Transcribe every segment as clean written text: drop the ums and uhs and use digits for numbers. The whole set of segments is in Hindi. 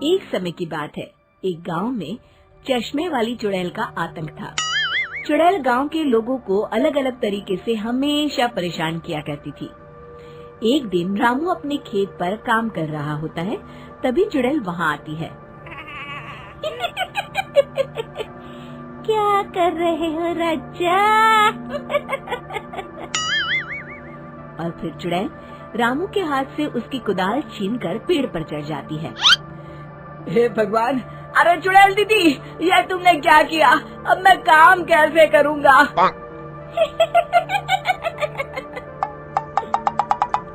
एक समय की बात है, एक गांव में चश्मे वाली चुड़ैल का आतंक था। चुड़ैल गांव के लोगों को अलग अलग तरीके से हमेशा परेशान किया करती थी। एक दिन रामू अपने खेत पर काम कर रहा होता है, तभी चुड़ैल वहाँ आती है। क्या कर रहे हो राजा? और फिर चुड़ैल रामू के हाथ से उसकी कुदाल छीनकर पेड़ पर चढ़ जाती है। हे भगवान! अरे चुड़ैल दीदी, यह तुमने क्या किया? अब मैं काम कैसे करूँगा?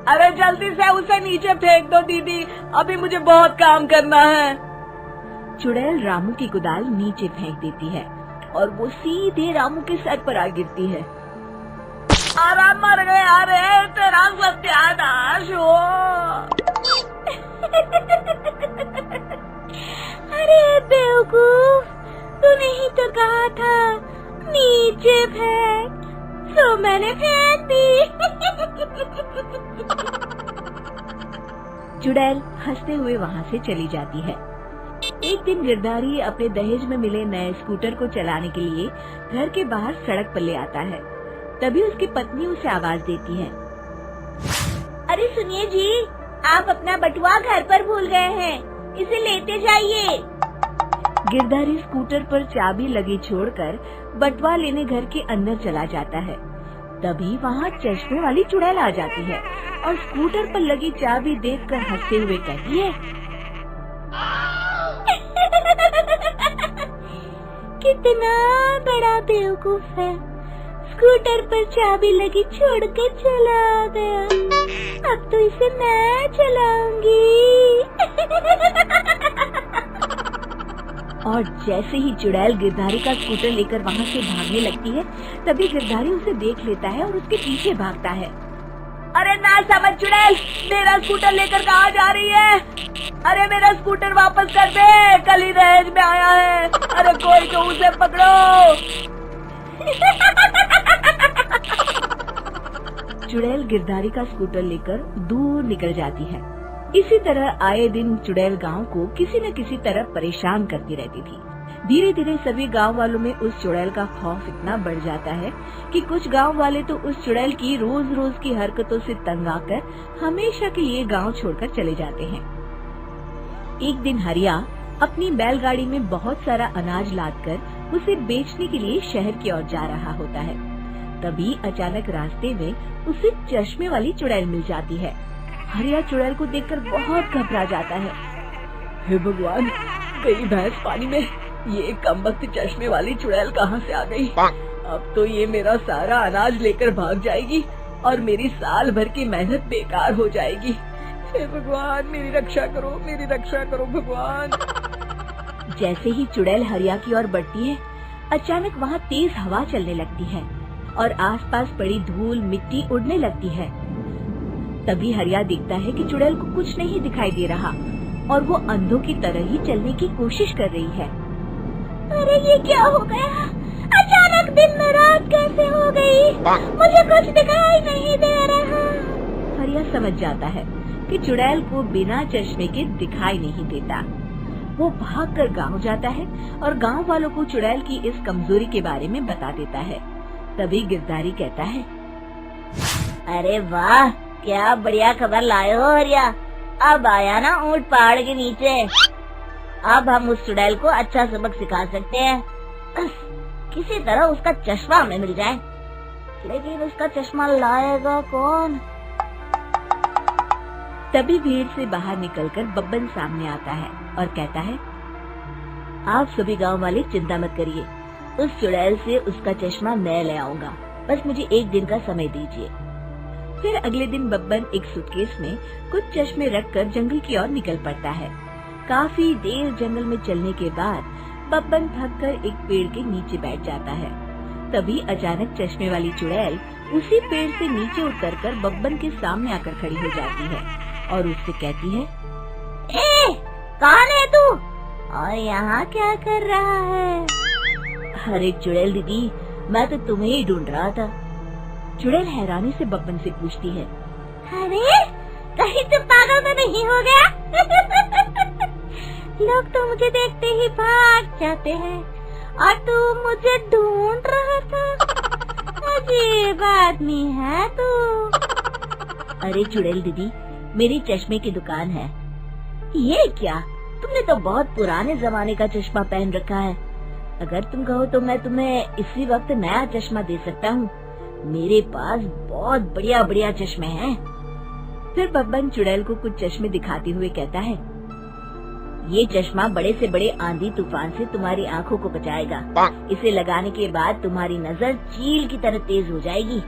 अरे जल्दी से उसे नीचे फेंक दो दीदी, अभी मुझे बहुत काम करना है। चुड़ैल रामू की कुदाल नीचे फेंक देती है और वो सीधे रामू के सर पर आ गिरती है। अरे मर गया रे, तेरा सत्यानाश हो। अरे बेवकूफ, तूने ही तो कहा था नीचे फेंक, तो मैंने फेंक दी। चुड़ैल हंसते हुए वहाँ से चली जाती है। एक दिन गिरधारी अपने दहेज में मिले नए स्कूटर को चलाने के लिए घर के बाहर सड़क पर ले आता है। तभी उसकी पत्नी उसे आवाज देती है। अरे सुनिए जी, आप अपना बटुआ घर पर भूल गए हैं, इसे लेते जाइए। गिरधारी स्कूटर पर चाबी लगी छोड़कर बटुआ लेने घर के अंदर चला जाता है। तभी वहाँ चश्मे वाली चुड़ैल आ जाती है और स्कूटर पर लगी चाबी देखकर हंसते हुए कहती है। कितना बड़ा बेवकूफ है, स्कूटर पर चाबी लगी छोड़कर चला गया। अब तो इसे मैं चलाऊंगी। और जैसे ही चुड़ैल गिरधारी का स्कूटर लेकर वहाँ से भागने लगती है, तभी गिरधारी उसे देख लेता है और उसके पीछे भागता है। अरे ना समझ चुड़ैल, मेरा स्कूटर लेकर कहाँ जा रही है? अरे मेरा स्कूटर वापस कर दे, कल ही दहेज में आया है। अरे कोई तो उसे पकड़ो। चुड़ैल गिरधारी का स्कूटर लेकर दूर निकल जाती है। इसी तरह आए दिन चुड़ैल गांव को किसी न किसी तरह परेशान करती रहती थी। धीरे धीरे सभी गांव वालों में उस चुड़ैल का खौफ इतना बढ़ जाता है कि कुछ गांव वाले तो उस चुड़ैल की रोज रोज की हरकतों से तंग आकर हमेशा के लिए गांव छोड़कर चले जाते हैं। एक दिन हरिया अपनी बैलगाड़ी में बहुत सारा अनाज लादकर उसे बेचने के लिए शहर की ओर जा रहा होता है। तभी अचानक रास्ते में उसे चश्मे वाली चुड़ैल मिल जाती है। हरिया चुड़ैल को देखकर बहुत घबरा जाता है। हे भगवान, गई भैंस पानी में, ये कमबख्त चश्मे वाली चुड़ैल कहाँ से आ गई? अब तो ये मेरा सारा अनाज लेकर भाग जाएगी और मेरी साल भर की मेहनत बेकार हो जाएगी। हे भगवान, मेरी रक्षा करो भगवान। जैसे ही चुड़ैल हरिया की ओर बढ़ती है, अचानक वहाँ तेज हवा चलने लगती है और आसपास पड़ी धूल मिट्टी उड़ने लगती है। तभी हरिया देखता है कि चुड़ैल को कुछ नहीं दिखाई दे रहा और वो अंधों की तरह ही चलने की कोशिश कर रही है। अरे ये क्या हो गया? अचानक दिन में रात कैसे हो गई? मुझे कुछ दिखाई नहीं दे रहा। हरिया समझ जाता है कि चुड़ैल को बिना चश्मे के दिखाई नहीं देता। वो भागकर गांव जाता है और गांव वालों को चुड़ैल की इस कमजोरी के बारे में बता देता है। तभी गिरधारी कहता है। अरे वाह, क्या बढ़िया खबर लाए हो हरिया। अब आया ना ऊंट पहाड़ के नीचे। अब हम उस चुड़ैल को अच्छा सबक सिखा सकते हैं। किसी तरह उसका चश्मा हमें मिल जाए, लेकिन उसका चश्मा लाएगा कौन? तभी भीड़ से बाहर निकलकर बब्बन सामने आता है और कहता है। आप सभी गांव वाले चिंता मत करिए, उस चुड़ैल से उसका चश्मा मैं ले आऊंगा, बस मुझे एक दिन का समय दीजिए। फिर अगले दिन बब्बन एक सूटकेस में कुछ चश्मे रखकर जंगल की ओर निकल पड़ता है। काफी देर जंगल में चलने के बाद बब्बन थककर एक पेड़ के नीचे बैठ जाता है। तभी अचानक चश्मे वाली चुड़ैल उसी पेड़ से नीचे उतरकर बब्बन के सामने आकर खड़ी हो जाती है और उससे कहती है। ए, कौन है तू और यहाँ क्या कर रहा है? अरे चुड़ैल दीदी, मैं तो तुम्हें ही ढूंढ रहा था। चुड़ैल हैरानी से बब्बन से पूछती है। अरे कहीं तुम पागल तो नहीं हो गया? लोग तो मुझे देखते ही भाग जाते हैं और तू मुझे ढूंढ रहा था। अजीब आदमी है तू। अरे चुड़ैल दीदी, मेरी चश्मे की दुकान है। ये क्या, तुमने तो बहुत पुराने जमाने का चश्मा पहन रखा है। अगर तुम कहो तो मैं तुम्हें इसी वक्त नया चश्मा दे सकता हूँ। मेरे पास बहुत बढ़िया बढ़िया चश्मे हैं। फिर बब्बन चुड़ैल को कुछ चश्मे दिखाते हुए कहता है, ये चश्मा बड़े से बड़े आंधी तूफान से तुम्हारी आंखों को बचाएगा। इसे लगाने के बाद तुम्हारी नजर चील की तरह तेज हो जाएगी।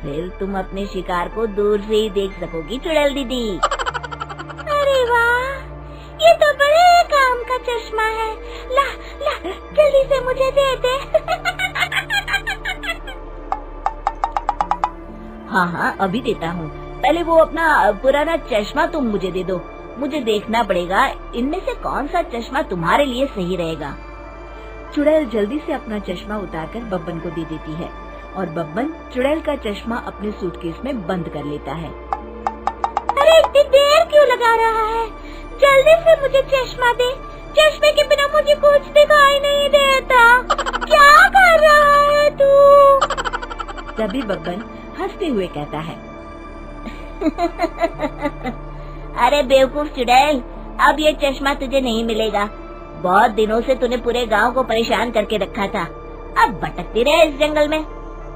फिर तुम अपने शिकार को दूर से ही देख सकोगी चुड़ैल दीदी। अरे वाह, ये तो बड़े काम का चश्मा है। ला ला, जल्दी से मुझे दे दे। हाँ हाँ, अभी देता हूँ। पहले वो अपना पुराना चश्मा तुम मुझे दे दो। मुझे देखना पड़ेगा इनमें से कौन सा चश्मा तुम्हारे लिए सही रहेगा। चुड़ैल जल्दी से अपना चश्मा उतारकर बब्बन को दे देती है और बब्बन चुड़ैल का चश्मा अपने सूटकेस में बंद कर लेता है। अरे इतनी देर क्यों लगा रहा है? जल्दी से मुझे चश्मा दे। चश्मे के बिना मुझे कुछ दिखाई नहीं देता। क्या कर रहा है तू? तभी बब्बन हंसते हुए कहता है, अरे बेवकूफ चुड़ैल, अब ये चश्मा तुझे नहीं मिलेगा। बहुत दिनों से तूने पूरे गांव को परेशान करके रखा था। अब भटकती रहे इस जंगल में।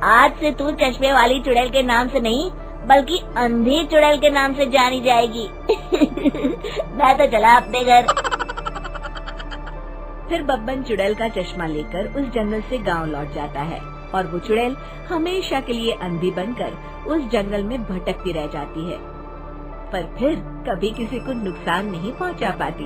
आज से तू चश्मे वाली चुड़ैल के नाम से नहीं बल्कि अंधी चुड़ैल के नाम से जानी जाएगी। मैं तो चला अपने घर। फिर बब्बन चुड़ैल का चश्मा लेकर उस जंगल से गांव लौट जाता है और वो चुड़ैल हमेशा के लिए अंधी बनकर उस जंगल में भटकती रह जाती है, पर फिर कभी किसी को नुकसान नहीं पहुंचा पाती।